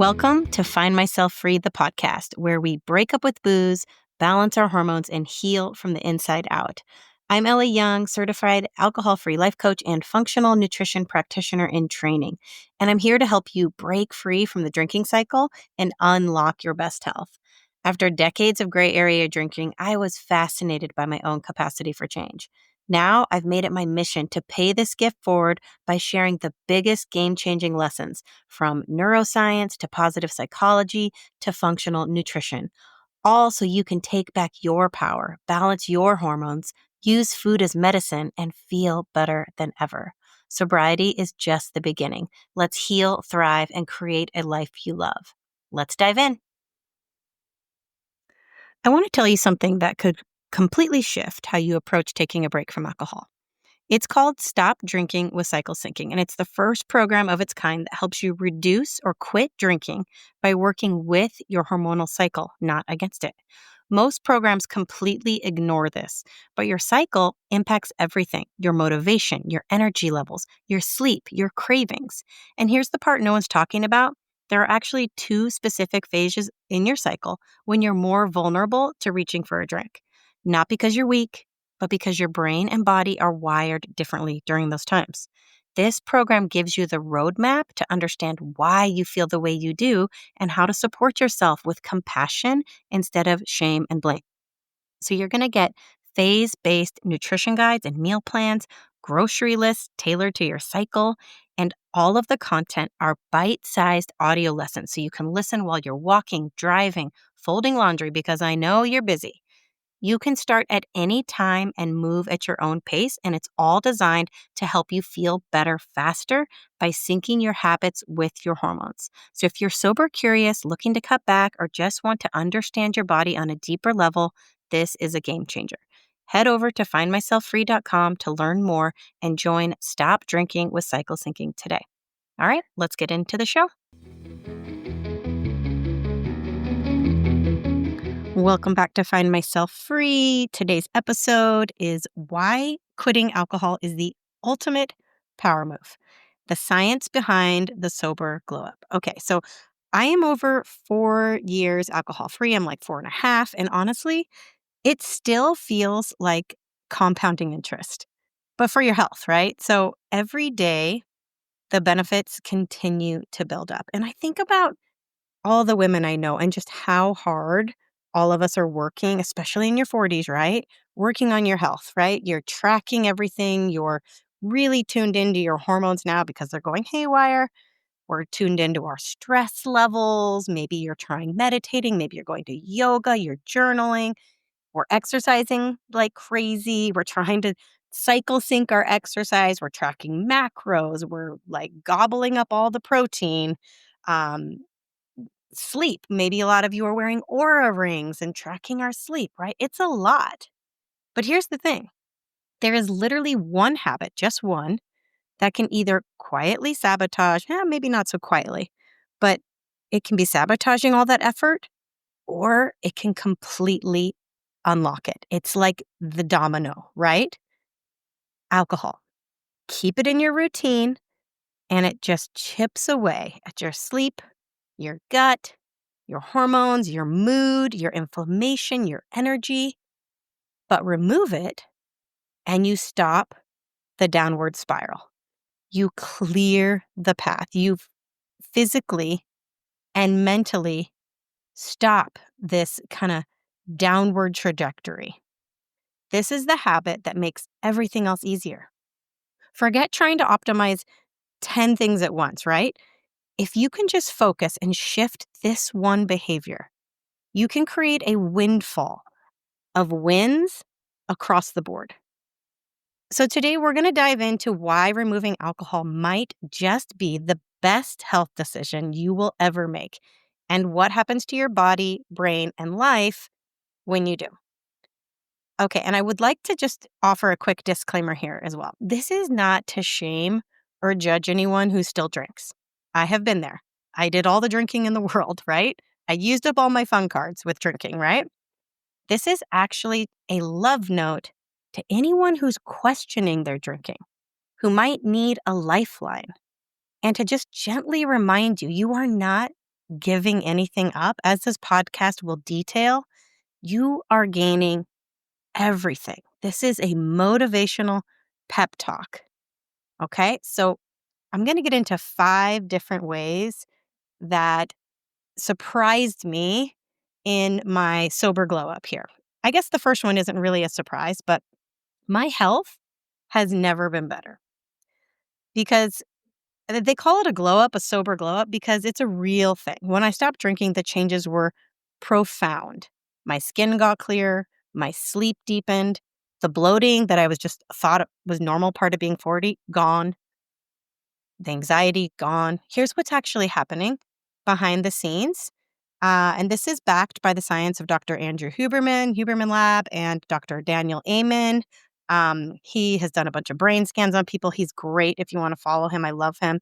Welcome to Find Myself Free, the podcast, where we break up with booze, balance our hormones, and heal from the inside out. I'm Ellie Young, certified alcohol-free life coach and functional nutrition practitioner in training. And I'm here to help you break free from the drinking cycle and unlock your best health. After decades of gray area drinking, I was fascinated by my own capacity for change. Now I've made it my mission to pay this gift forward by sharing the biggest game-changing lessons from neuroscience to positive psychology to functional nutrition, all so you can take back your power, balance your hormones, use food as medicine, and feel better than ever. Sobriety is just the beginning. Let's heal, thrive, and create a life you love. Let's dive in. I want to tell you something that could completely shift how you approach taking a break from alcohol. It's called Stop Drinking with Cycle Syncing, and it's the first program of its kind that helps you reduce or quit drinking by working with your hormonal cycle, not against it. Most programs completely ignore this, but your cycle impacts everything: your motivation, your energy levels, your sleep, your cravings. And here's the part no one's talking about. There are actually two specific phases in your cycle when you're more vulnerable to reaching for a drink. Not because you're weak, but because your brain and body are wired differently during those times. This program gives you the roadmap to understand why you feel the way you do and how to support yourself with compassion instead of shame and blame. So you're going to get phase-based nutrition guides and meal plans, grocery lists tailored to your cycle, and all of the content are bite-sized audio lessons so you can listen while you're walking, driving, folding laundry, because I know you're busy. You can start at any time and move at your own pace, and it's all designed to help you feel better faster by syncing your habits with your hormones. So if you're sober curious, looking to cut back, or just want to understand your body on a deeper level, this is a game changer. Head over to findmyselffree.com to learn more and join Stop Drinking with Cycle Syncing today. All right, let's get into the show. Welcome back to Find Myself Free. Today's episode is why quitting alcohol is the ultimate power move. The science behind the sober glow up. Okay, so I am over 4 years alcohol free. I'm like 4.5. And honestly, it still feels like compounding interest, but for your health, right? So every day, the benefits continue to build up. And I think about all the women I know and just how hard all of us are working, especially in your 40s, right? Working on your health, right? You're tracking everything. You're really tuned into your hormones now because they're going haywire. We're tuned into our stress levels. Maybe you're trying meditating. Maybe you're going to yoga. You're journaling. We're exercising like crazy. We're trying to cycle sync our exercise. We're tracking macros. We're like gobbling up all the protein. Um, Sleep. Maybe a lot of you are wearing Oura rings and tracking our sleep, right? It's a lot. But here's the thing. There is literally one habit, just one, that can either quietly sabotage, maybe not so quietly, but it can be sabotaging all that effort, or it can completely unlock it. It's like the domino, right? Alcohol. Keep it in your routine, and it just chips away at your sleep, your gut, your hormones, your mood, your inflammation, your energy. But remove it and you stop the downward spiral. You clear the path. You physically and mentally stop this kind of downward trajectory. This is the habit that makes everything else easier. Forget trying to optimize 10 things at once, right? If you can just focus and shift this one behavior, you can create a windfall of wins across the board. So today we're going to dive into why removing alcohol might just be the best health decision you will ever make, and what happens to your body, brain, and life when you do. Okay, and I would like to just offer a quick disclaimer here as well. This is not to shame or judge anyone who still drinks. I have been there. I did all the drinking in the world, right? I used up all my fun cards with drinking, right? This is actually a love note to anyone who's questioning their drinking, who might need a lifeline, and to just gently remind you, you are not giving anything up, as this podcast will detail, you are gaining everything. This is a motivational pep talk. Okay. So I'm going to get into 5 different ways that surprised me in my sober glow up here. I guess the first one isn't really a surprise, but my health has never been better because they call it a glow up, a sober glow up, because it's a real thing. When I stopped drinking, the changes were profound. My skin got clear, my sleep deepened, the bloating that I was just thought was normal part of being 40, gone, the anxiety, gone. Here's what's actually happening behind the scenes. And this is backed by the science of Dr. Andrew Huberman, Huberman Lab, and Dr. Daniel Amen. He has done a bunch of brain scans on people. He's great if you want to follow him. I love him.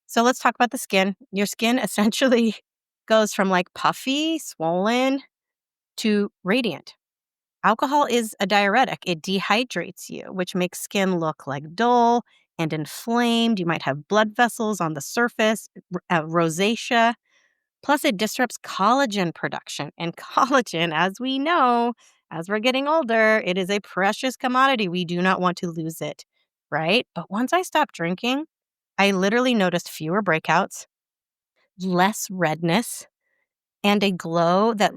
So let's talk about the skin. Your skin essentially goes from like puffy, swollen to radiant. Alcohol is a diuretic. It dehydrates you, which makes skin look like dull and inflamed. You might have blood vessels on the surface, rosacea. Plus, it disrupts collagen production. And collagen, as we know, as we're getting older, it is a precious commodity. We do not want to lose it, right? But once I stopped drinking, I literally noticed fewer breakouts, less redness, and a glow that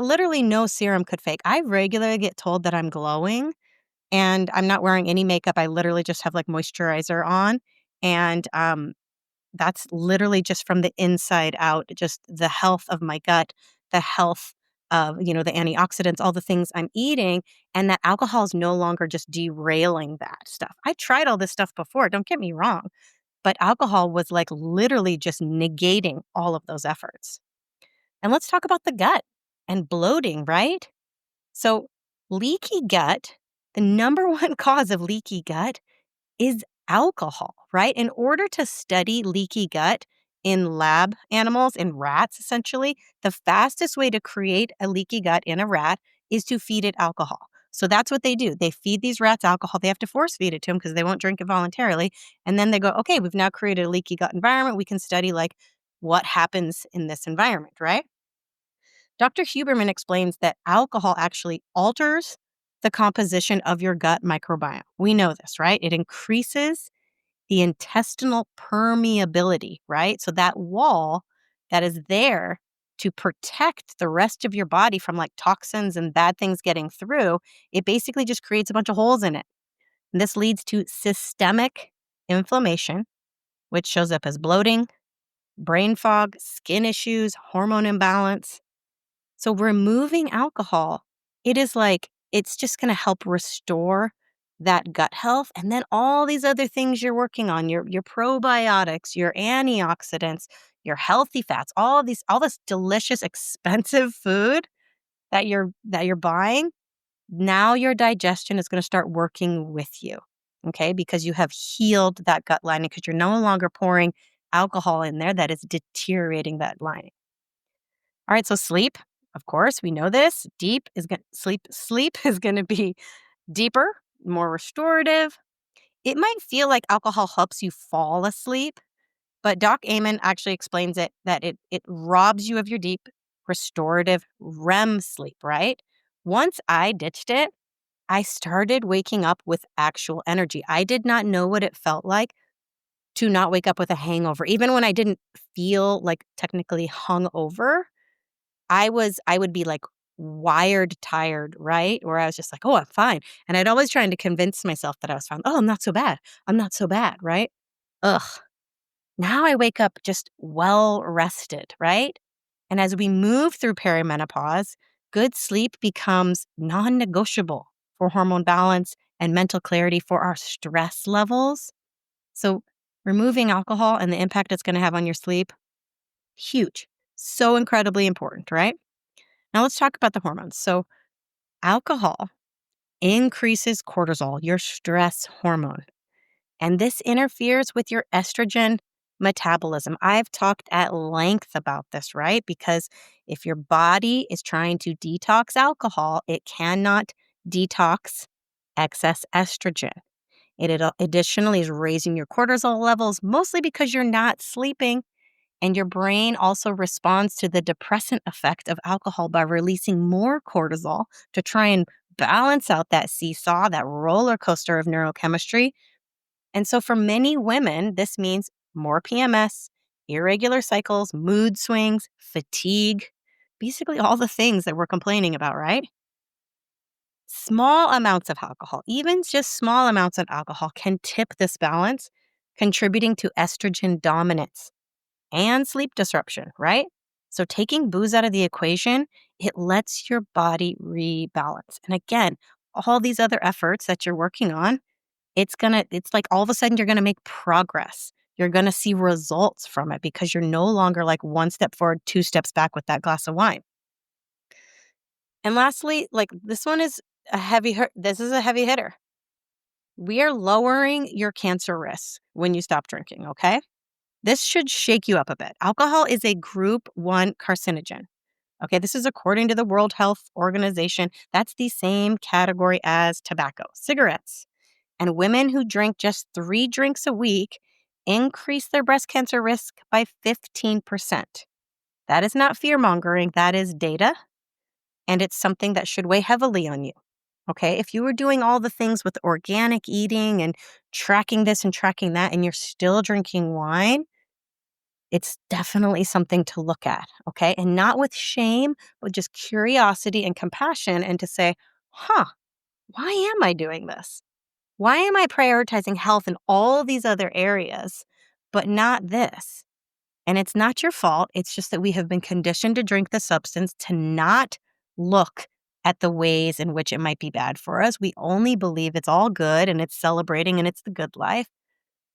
literally no serum could fake. I regularly get told that I'm glowing and I'm not wearing any makeup. I literally just have like moisturizer on. And that's literally just from the inside out, just the health of my gut, the health of, the antioxidants, all the things I'm eating. And that alcohol is no longer just derailing that stuff. I tried all this stuff before, don't get me wrong, but alcohol was like literally just negating all of those efforts. And let's talk about the gut and bloating, right? So, leaky gut, the number one cause of leaky gut is alcohol, right? In order to study leaky gut in lab animals, in rats essentially, the fastest way to create a leaky gut in a rat is to feed it alcohol. So that's what they do. They feed these rats alcohol. They have to force feed it to them because they won't drink it voluntarily. And then they go, okay, we've now created a leaky gut environment. We can study like what happens in this environment, right? Dr. Huberman explains that alcohol actually alters the composition of your gut microbiome. We know this, right? It increases the intestinal permeability, right? So that wall that is there to protect the rest of your body from like toxins and bad things getting through, it basically just creates a bunch of holes in it. And this leads to systemic inflammation, which shows up as bloating, brain fog, skin issues, hormone imbalance. So removing alcohol, it is like it's just going to help restore that gut health, and then all these other things you're working on, your probiotics, your antioxidants, your healthy fats, all this delicious expensive food that you're buying, now your digestion is going to start working with you. Okay? Because you have healed that gut lining because you're no longer pouring alcohol in there that is deteriorating that lining. All right, so sleep, of course, we know this. Sleep is going to be deeper, more restorative. It might feel like alcohol helps you fall asleep, but Doc Amen actually explains it that it robs you of your deep, restorative REM sleep, right? Once I ditched it, I started waking up with actual energy. I did not know what it felt like to not wake up with a hangover. Even when I didn't feel like technically hung over, I would be like wired tired, right? Where I was just like, "Oh, I'm fine." And I'd always trying to convince myself that I was fine. "Oh, I'm not so bad. I'm not so bad," right? Ugh. Now I wake up just well rested, right? And as we move through perimenopause, good sleep becomes non-negotiable for hormone balance and mental clarity for our stress levels. So, removing alcohol and the impact it's going to have on your sleep, huge. So incredibly important, right? Now let's talk about the hormones. So, alcohol increases cortisol, your stress hormone, and this interferes with your estrogen metabolism. I've talked at length about this, right? Because if your body is trying to detox alcohol, it cannot detox excess estrogen. It additionally is raising your cortisol levels, mostly because you're not sleeping And your brain also responds to the depressant effect of alcohol by releasing more cortisol to try and balance out that seesaw, that roller coaster of neurochemistry. And so for many women, this means more PMS, irregular cycles, mood swings, fatigue, basically all the things that we're complaining about, right? Small amounts of alcohol, even just small amounts of alcohol, can tip this balance, contributing to estrogen dominance and sleep disruption, right? So taking booze out of the equation, it lets your body rebalance. And again, all these other efforts that you're working on, it's like all of a sudden you're gonna make progress. You're gonna see results from it because you're no longer like one step forward, two steps back with that glass of wine. And lastly, like this is a heavy hitter. We are lowering your cancer risks when you stop drinking, okay? This should shake you up a bit. Alcohol is a group 1 carcinogen. Okay, this is according to the World Health Organization. That's the same category as tobacco, cigarettes. And women who drink just 3 drinks a week increase their breast cancer risk by 15%. That is not fear mongering, that is data. And it's something that should weigh heavily on you. Okay, if you were doing all the things with organic eating and tracking this and tracking that, and you're still drinking wine, it's definitely something to look at, okay? And not with shame, but just curiosity and compassion, and to say, huh, why am I doing this? Why am I prioritizing health in all these other areas, but not this? And it's not your fault. It's just that we have been conditioned to drink the substance, to not look at the ways in which it might be bad for us. We only believe it's all good and it's celebrating and it's the good life.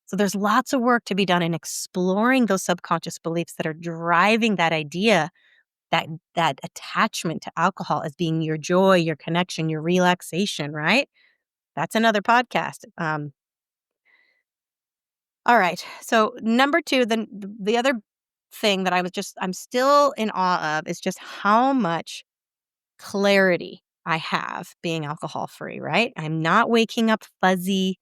So there's lots of work to be done in exploring those subconscious beliefs that are driving that idea, that attachment to alcohol as being your joy, your connection, your relaxation, right? That's another podcast. All right. So number 2, the other thing that I'm still in awe of is just how much clarity I have being alcohol free, right? I'm not waking up fuzzy,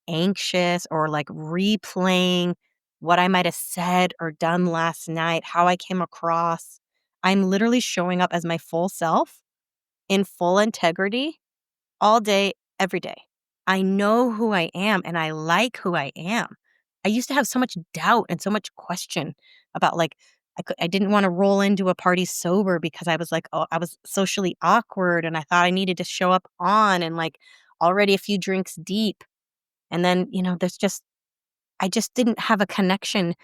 anxious, or like replaying what I might have said or done last night, how I came across. I'm literally showing up as my full self in full integrity all day, every day. I know who I am and I like who I am. I used to have so much doubt and so much question about like, I didn't want to roll into a party sober because I was like, oh, I was socially awkward and I thought I needed to show up on and like already a few drinks deep. And then, I just didn't have a connection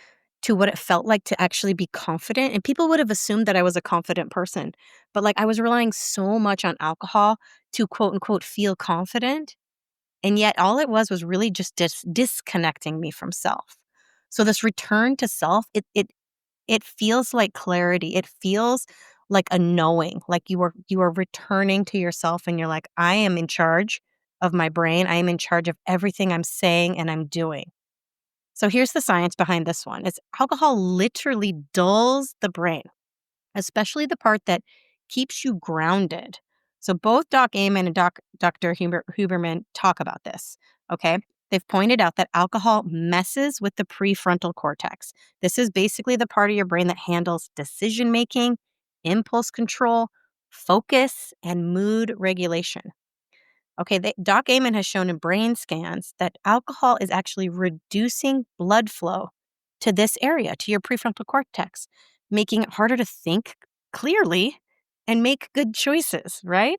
to what it felt like to actually be confident. And people would have assumed that I was a confident person. But like I was relying so much on alcohol to quote unquote feel confident. And yet all it was really just disconnecting me from self. So this return to self, it feels like clarity. It feels like a knowing, like you are returning to yourself and you're like, I am in charge of my brain. I am in charge of everything I'm saying and I'm doing. So here's the science behind this one. It's alcohol literally dulls the brain, especially the part that keeps you grounded. So both Doc Amen and Dr. Huberman talk about this, okay? They've pointed out that alcohol messes with the prefrontal cortex. This is basically the part of your brain that handles decision making, impulse control, focus, and mood regulation. Okay, Doc Amen has shown in brain scans that alcohol is actually reducing blood flow to this area, to your prefrontal cortex, making it harder to think clearly and make good choices, right?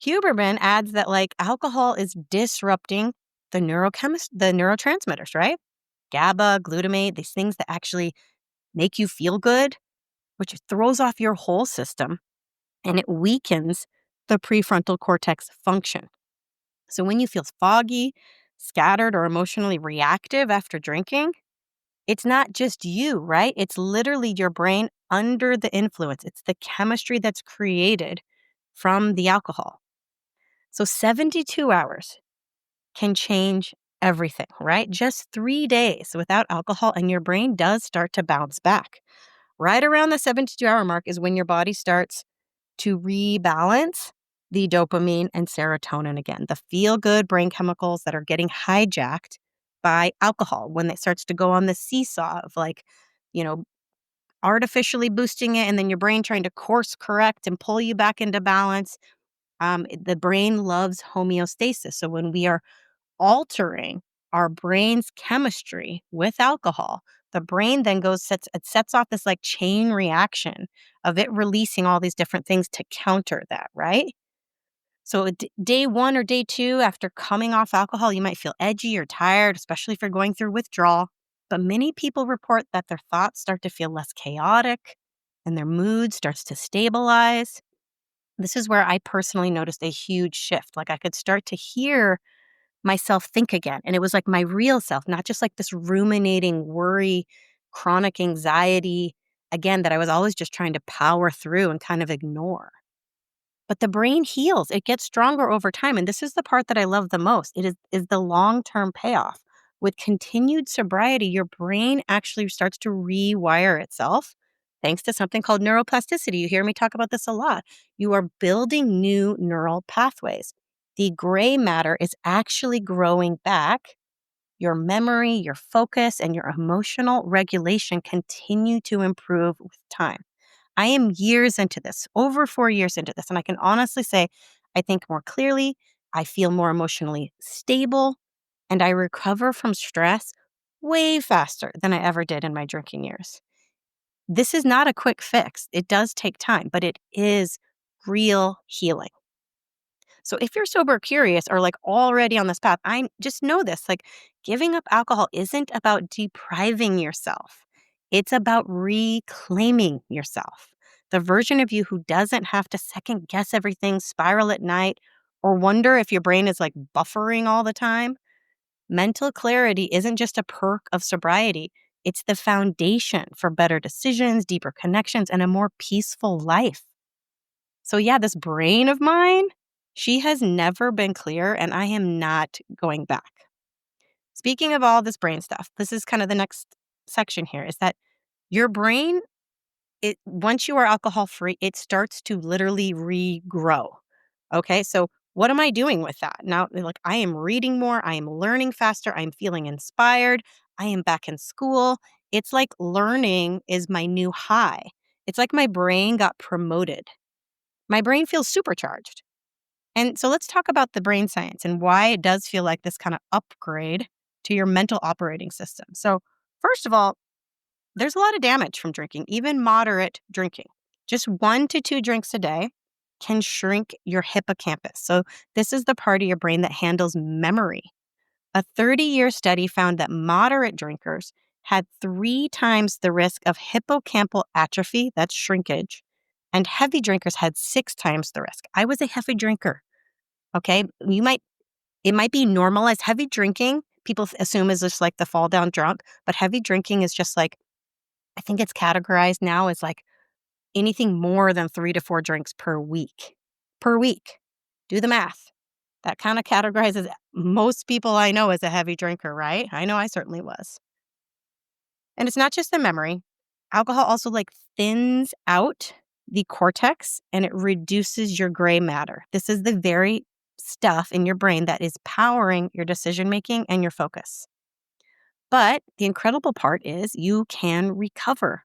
Huberman adds that like alcohol is disrupting the neurotransmitters, right? GABA, glutamate, these things that actually make you feel good, which throws off your whole system and it weakens the prefrontal cortex function. So when you feel foggy, scattered, or emotionally reactive after drinking, it's not just you, right? It's literally your brain under the influence. It's the chemistry that's created from the alcohol. So 72 hours can change everything, right? Just 3 days without alcohol, and your brain does start to bounce back. Right around the 72-hour mark is when your body starts to rebalance the dopamine and serotonin again, the feel-good brain chemicals that are getting hijacked by alcohol when it starts to go on the seesaw of like, you know, artificially boosting it, and then your brain trying to course correct and pull you back into balance. The brain loves homeostasis. So when we are altering our brain's chemistry with alcohol, the brain then sets off this like chain reaction of it releasing all these different things to counter that, right? So day one or day two after coming off alcohol, you might feel edgy or tired, especially if you're going through withdrawal. But many people report that their thoughts start to feel less chaotic and their mood starts to stabilize. This is where I personally noticed a huge shift. Like I could start to hear myself think again. And it was like my real self, not just like this ruminating worry, chronic anxiety, again, that I was always just trying to power through and kind of ignore. But the brain heals. It gets stronger over time. And this is the part that I love the most. It is the long-term payoff. With continued sobriety, your brain actually starts to rewire itself thanks to something called neuroplasticity. You hear me talk about this a lot. You are building new neural pathways. The gray matter is actually growing back. Your memory, your focus, and your emotional regulation continue to improve with time. I am years into this, over 4 years into this, and I can honestly say I think more clearly, I feel more emotionally stable, and I recover from stress way faster than I ever did in my drinking years. This is not a quick fix. It does take time, but it is real healing. So if you're sober curious or like already on this path, I just know this, like giving up alcohol isn't about depriving yourself. It's about reclaiming yourself. The version of you who doesn't have to second guess everything, spiral at night, or wonder if your brain is like buffering all the time. Mental clarity isn't just a perk of sobriety. It's the foundation for better decisions, deeper connections, and a more peaceful life. So yeah, this brain of mine, she has never been clear, and I am not going back. Speaking of all this brain stuff, this is kind of the next section here is that your brain, it once you are alcohol free, it starts to literally regrow. Okay? So what am I doing with that? Now, like I am reading more, I am learning faster, I'm feeling inspired, I am back in school. It's like learning is my new high. It's like my brain got promoted. My brain feels supercharged. And so let's talk about the brain science and why it does feel like this kind of upgrade to your mental operating system. So, first of all, there's a lot of damage from drinking, even moderate drinking. Just 1 to 2 drinks a day can shrink your hippocampus. So, this is the part of your brain that handles memory. A 30-year study found that moderate drinkers had 3 times the risk of hippocampal atrophy, that's shrinkage, and heavy drinkers had 6 times the risk. I was a heavy drinker. Okay. It might be normalized. Heavy drinking, people assume is just like the fall down drunk, but heavy drinking is just like, I think it's categorized now as like anything more than 3 to 4 drinks per week. Per week. Do the math. That kind of categorizes most people I know as a heavy drinker, right? I know I certainly was. And it's not just the memory. Alcohol also like thins out the cortex and it reduces your gray matter. This is the very stuff in your brain that is powering your decision making and your focus. But the incredible part is you can recover.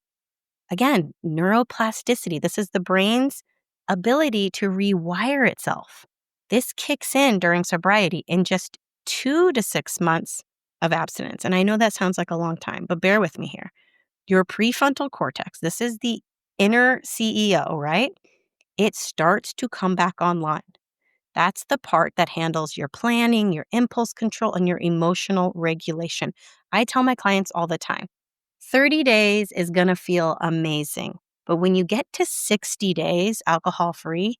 Again, neuroplasticity. This is the brain's ability to rewire itself. This kicks in during sobriety in just 2 to 6 months of abstinence. And I know that sounds like a long time, but bear with me here. Your prefrontal cortex, this is the inner CEO, right? It starts to come back online. That's the part that handles your planning, your impulse control, and your emotional regulation. I tell my clients all the time 30 days is going to feel amazing. But when you get to 60 days alcohol free,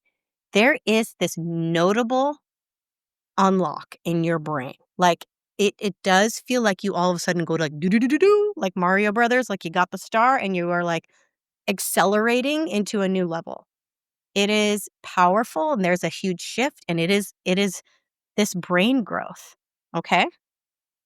there is this notable unlock in your brain. Like it does feel like you all of a sudden go to like do do do do do like Mario Brothers, like you got the star and you are like accelerating into a new level. It is powerful and there's a huge shift and it is this brain growth. Okay?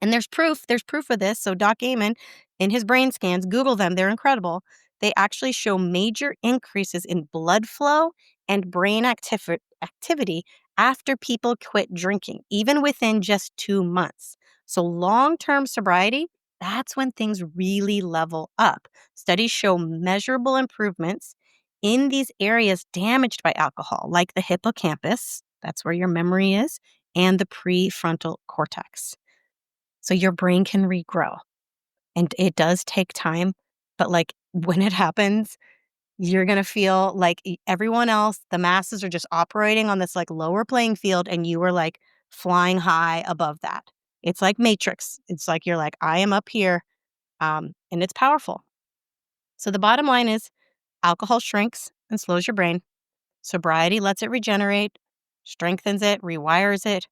And there's proof of this. So Doc Amen in his brain scans, Google them, they're incredible. They actually show major increases in blood flow and brain activity after people quit drinking, even within just 2 months. So long-term sobriety that's when things really level up. Studies show measurable improvements in these areas damaged by alcohol, like the hippocampus, that's where your memory is, and the prefrontal cortex. So your brain can regrow. And it does take time, but like when it happens, you're going to feel like everyone else, the masses are just operating on this like lower playing field and you are like flying high above that. It's like Matrix. It's like you're like, I am up here, and it's powerful. So the bottom line is alcohol shrinks and slows your brain. Sobriety lets it regenerate, strengthens it, rewires it.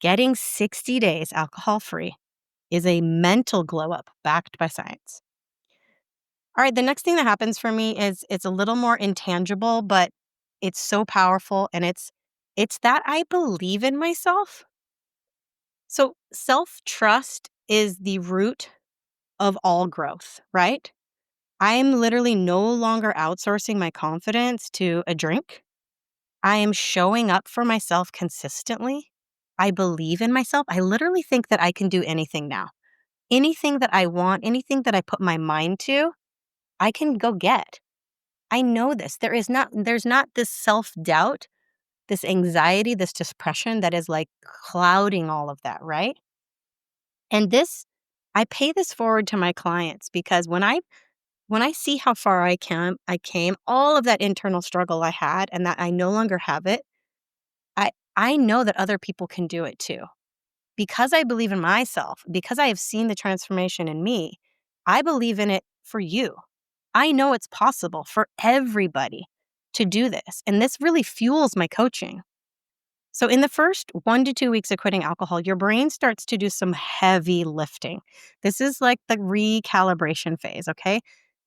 Getting 60 days alcohol free is a mental glow up backed by science. All right, the next thing that happens for me is it's a little more intangible, but it's so powerful and it's that I believe in myself. So self-trust is the root of all growth, right? I'm literally no longer outsourcing my confidence to a drink. I am showing up for myself consistently. I believe in myself. I literally think that I can do anything now. Anything that I want, anything that I put my mind to, I can go get. I know this. There's not this self-doubt, this anxiety, this depression that is like clouding all of that, right? And I pay this forward to my clients because when I see how far I came, all of that internal struggle I had and that I no longer have it, I know that other people can do it too. Because I believe in myself, because I have seen the transformation in me, I believe in it for you. I know it's possible for everybody to do this. And this really fuels my coaching. So, in the first 1 to 2 weeks of quitting alcohol, your brain starts to do some heavy lifting. This is like the recalibration phase, okay?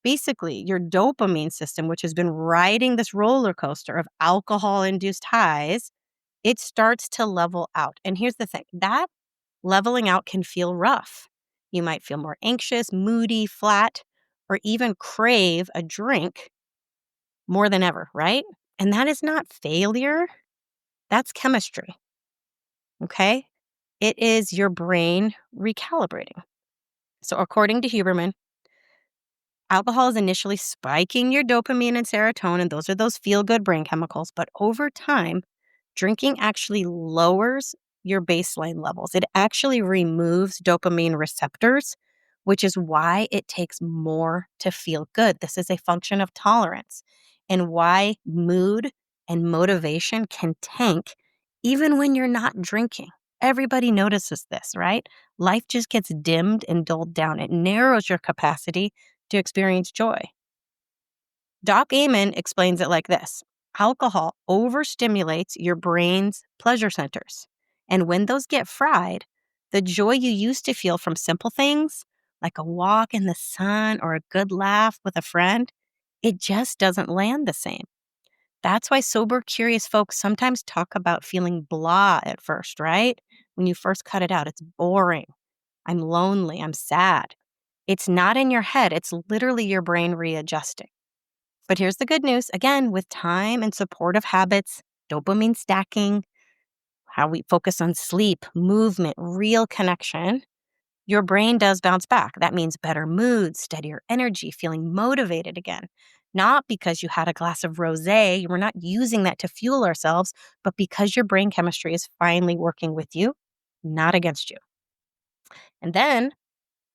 Basically, your dopamine system, which has been riding this roller coaster of alcohol induced highs, it starts to level out. And here's the thing that leveling out can feel rough. You might feel more anxious, moody, flat, or even crave a drink more than ever, right? And that is not failure, that's chemistry, okay? It is your brain recalibrating. So, according to Huberman, alcohol is initially spiking your dopamine and serotonin. Those are those feel good brain chemicals. But over time, drinking actually lowers your baseline levels. It actually removes dopamine receptors, which is why it takes more to feel good. This is a function of tolerance and why mood and motivation can tank even when you're not drinking. Everybody notices this, right? Life just gets dimmed and dulled down. It narrows your capacity to experience joy. Doc Amen explains it like this. Alcohol overstimulates your brain's pleasure centers. And when those get fried, the joy you used to feel from simple things, like a walk in the sun or a good laugh with a friend, it just doesn't land the same. That's why sober, curious folks sometimes talk about feeling blah at first, right? When you first cut it out, it's boring. I'm lonely. I'm sad. It's not in your head. It's literally your brain readjusting. But here's the good news. Again, with time and supportive habits, dopamine stacking, how we focus on sleep, movement, real connection, your brain does bounce back. That means better mood, steadier energy, feeling motivated again. Not because you had a glass of rosé, we're not using that to fuel ourselves, but because your brain chemistry is finally working with you, not against you. And then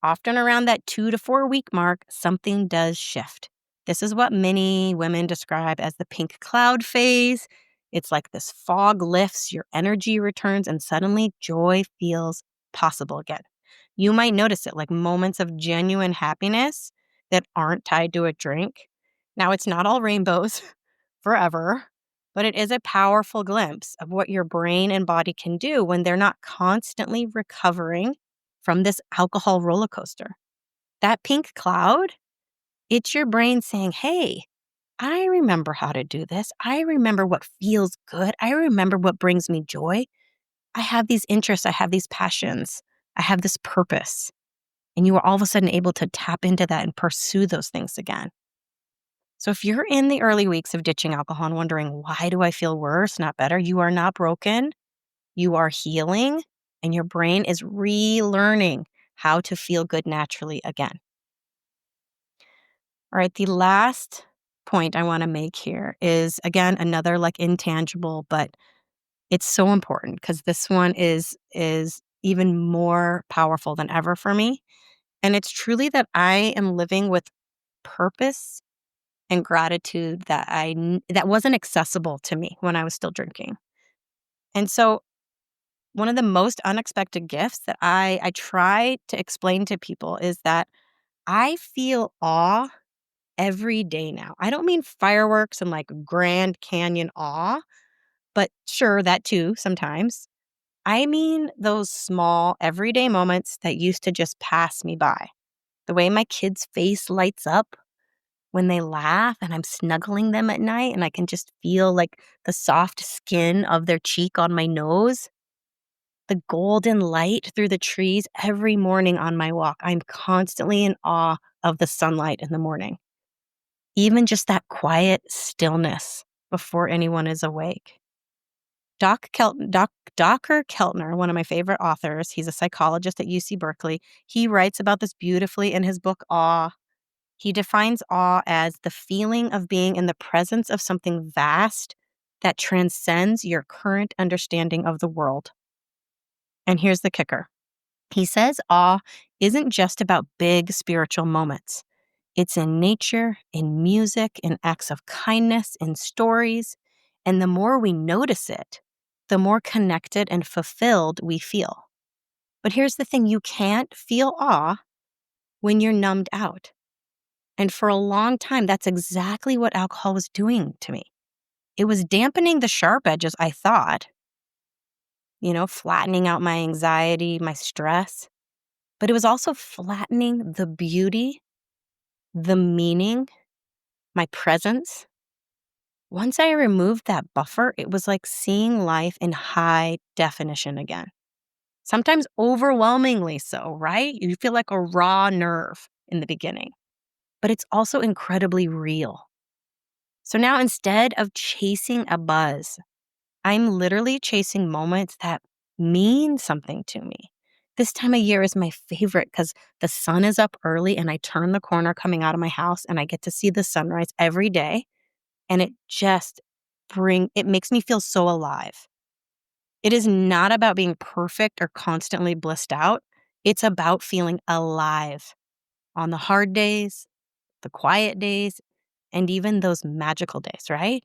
often around that 2 to 4 week mark, something does shift. This is what many women describe as the pink cloud phase. It's like this fog lifts, your energy returns, and suddenly joy feels possible again. You might notice it like moments of genuine happiness that aren't tied to a drink. Now, it's not all rainbows forever, but it is a powerful glimpse of what your brain and body can do when they're not constantly recovering from this alcohol roller coaster. That pink cloud, it's your brain saying, hey, I remember how to do this. I remember what feels good. I remember what brings me joy. I have these interests. I have these passions. I have this purpose. And you are all of a sudden able to tap into that and pursue those things again. So if you're in the early weeks of ditching alcohol and wondering, why do I feel worse, not better? You are not broken. You are healing, and your brain is relearning how to feel good naturally again. All right, the last point I want to make here is again another like intangible, but it's so important because this one is even more powerful than ever for me. And it's truly that I am living with purpose and gratitude that wasn't accessible to me when I was still drinking. And so one of the most unexpected gifts that I try to explain to people is that I feel awe every day now. I don't mean fireworks and like Grand Canyon awe, but sure, that too sometimes. I mean those small everyday moments that used to just pass me by. The way my kid's face lights up when they laugh and I'm snuggling them at night and I can just feel like the soft skin of their cheek on my nose. The golden light through the trees every morning on my walk. I'm constantly in awe of the sunlight in the morning. Even just that quiet stillness before anyone is awake. Dacher Keltner, one of my favorite authors, he's a psychologist at UC Berkeley. He writes about this beautifully in his book, Awe. He defines awe as the feeling of being in the presence of something vast that transcends your current understanding of the world. And here's the kicker. He says awe isn't just about big spiritual moments. It's in nature, in music, in acts of kindness, in stories. And the more we notice it, the more connected and fulfilled we feel. But here's the thing, you can't feel awe when you're numbed out. And for a long time, that's exactly what alcohol was doing to me. It was dampening the sharp edges, I thought, flattening out my anxiety, my stress. But it was also flattening the beauty, the meaning, my presence. Once I removed that buffer, it was like seeing life in high definition again. Sometimes overwhelmingly so, right? You feel like a raw nerve in the beginning, but it's also incredibly real. So now instead of chasing a buzz, I'm literally chasing moments that mean something to me. This time of year is my favorite because the sun is up early and I turn the corner coming out of my house and I get to see the sunrise every day. And it makes me feel so alive. It is not about being perfect or constantly blissed out. It's about feeling alive on the hard days, the quiet days, and even those magical days, right?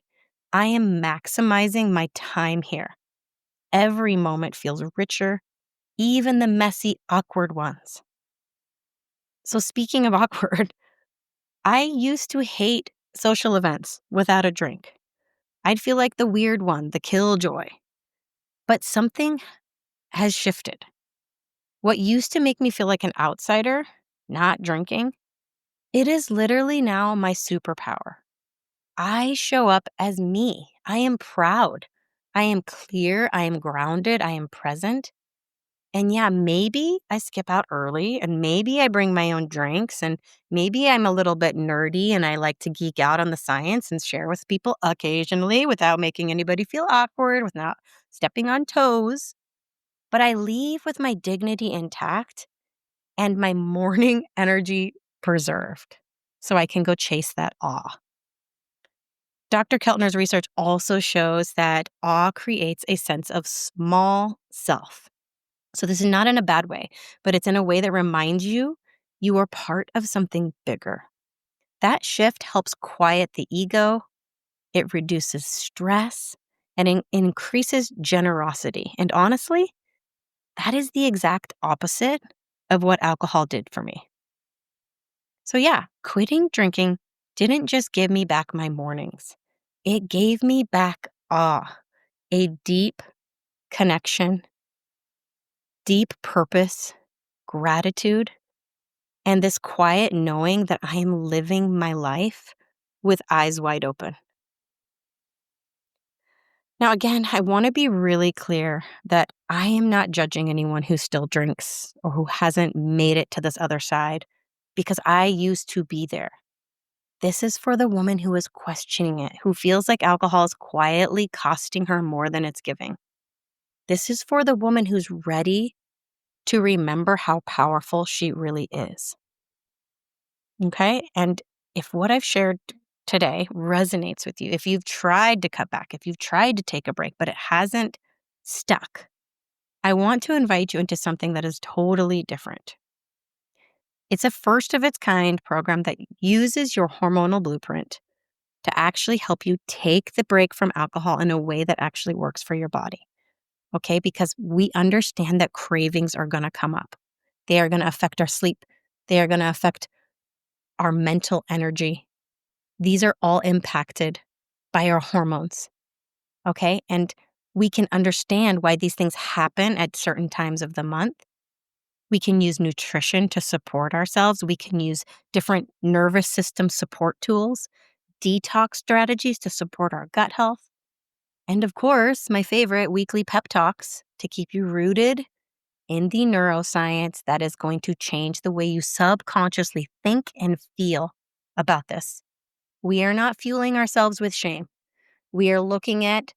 I am maximizing my time here. Every moment feels richer, even the messy, awkward ones. So, speaking of awkward, I used to hate social events without a drink. I'd feel like the weird one, the killjoy. But something has shifted. What used to make me feel like an outsider, not drinking, it is literally now my superpower. I show up as me. I am proud. I am clear. I am grounded. I am present. And yeah, maybe I skip out early and maybe I bring my own drinks and maybe I'm a little bit nerdy and I like to geek out on the science and share with people occasionally without making anybody feel awkward, without stepping on toes. But I leave with my dignity intact and my morning energy preserved so I can go chase that awe. Dr. Keltner's research also shows that awe creates a sense of small self. So this is not in a bad way, but it's in a way that reminds you you are part of something bigger. That shift helps quiet the ego, it reduces stress, and increases generosity. And honestly, that is the exact opposite of what alcohol did for me. So yeah, quitting drinking didn't just give me back my mornings. It gave me back awe, a deep connection, deep purpose, gratitude, and this quiet knowing that I am living my life with eyes wide open. Now, again, I want to be really clear that I am not judging anyone who still drinks or who hasn't made it to this other side because I used to be there. This is for the woman who is questioning it, who feels like alcohol is quietly costing her more than it's giving. This is for the woman who's ready to remember how powerful she really is. Okay? And if what I've shared today resonates with you, if you've tried to cut back, if you've tried to take a break, but it hasn't stuck, I want to invite you into something that is totally different. It's a first of its kind program that uses your hormonal blueprint to actually help you take the break from alcohol in a way that actually works for your body. Okay? Because we understand that cravings are going to come up. They are going to affect our sleep. They are going to affect our mental energy. These are all impacted by our hormones. Okay? And we can understand why these things happen at certain times of the month. We can use nutrition to support ourselves. We can use different nervous system support tools, detox strategies to support our gut health. And of course, my favorite, weekly pep talks to keep you rooted in the neuroscience that is going to change the way you subconsciously think and feel about this. We are not fueling ourselves with shame. We are looking at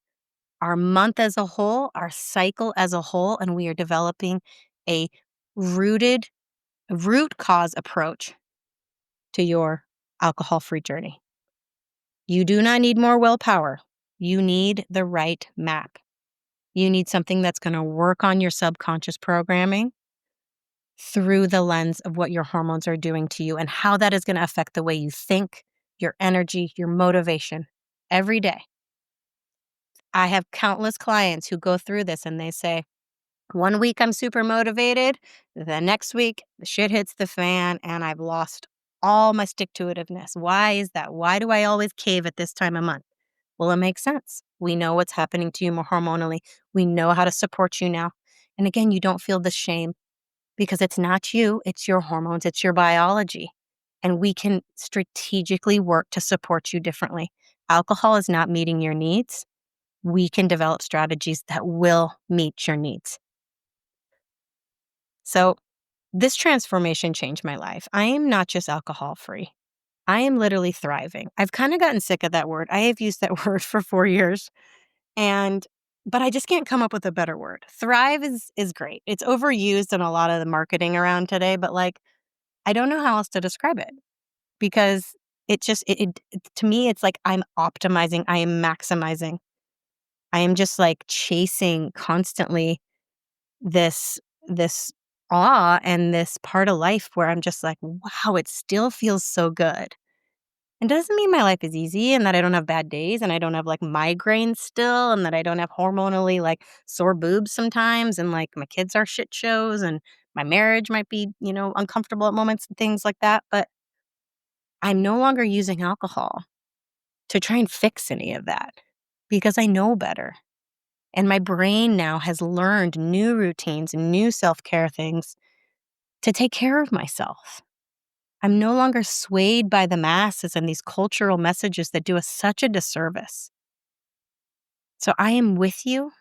our month as a whole, our cycle as a whole, and we are developing a rooted root cause approach to your alcohol-free journey. You do not need more willpower. You need the right map. You need something that's going to work on your subconscious programming through the lens of what your hormones are doing to you and how that is going to affect the way you think, your energy, your motivation every day. I have countless clients who go through this and they say, one week I'm super motivated. The next week, the shit hits the fan and I've lost all my stick-to-itiveness. Why is that? Why do I always cave at this time of month? Well, it makes sense. We know what's happening to you more hormonally. We know how to support you now. And again, you don't feel the shame because it's not you, it's your hormones, it's your biology. And we can strategically work to support you differently. Alcohol is not meeting your needs. We can develop strategies that will meet your needs. So, this transformation changed my life. I am not just alcohol free. I am literally thriving. I've kind of gotten sick of that word. I have used that word for 4 years but I just can't come up with a better word. Thrive is great. It's overused in a lot of the marketing around today, but like I don't know how else to describe it because to me it's like I'm optimizing, I am maximizing. I am just like chasing constantly this awe and this part of life where I'm just like, wow, it still feels so good. It doesn't mean my life is easy and that I don't have bad days and I don't have like migraines still and that I don't have hormonally like sore boobs sometimes and like my kids are shit shows and my marriage might be, uncomfortable at moments and things like that. But I'm no longer using alcohol to try and fix any of that because I know better. And my brain now has learned new routines, new self-care things to take care of myself. I'm no longer swayed by the masses and these cultural messages that do us such a disservice. So I am with you.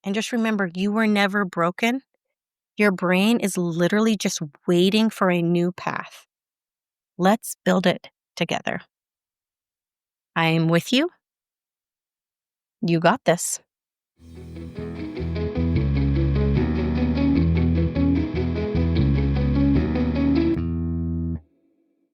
And just remember, you were never broken. Your brain is literally just waiting for a new path. Let's build it together. I am with you. You got this.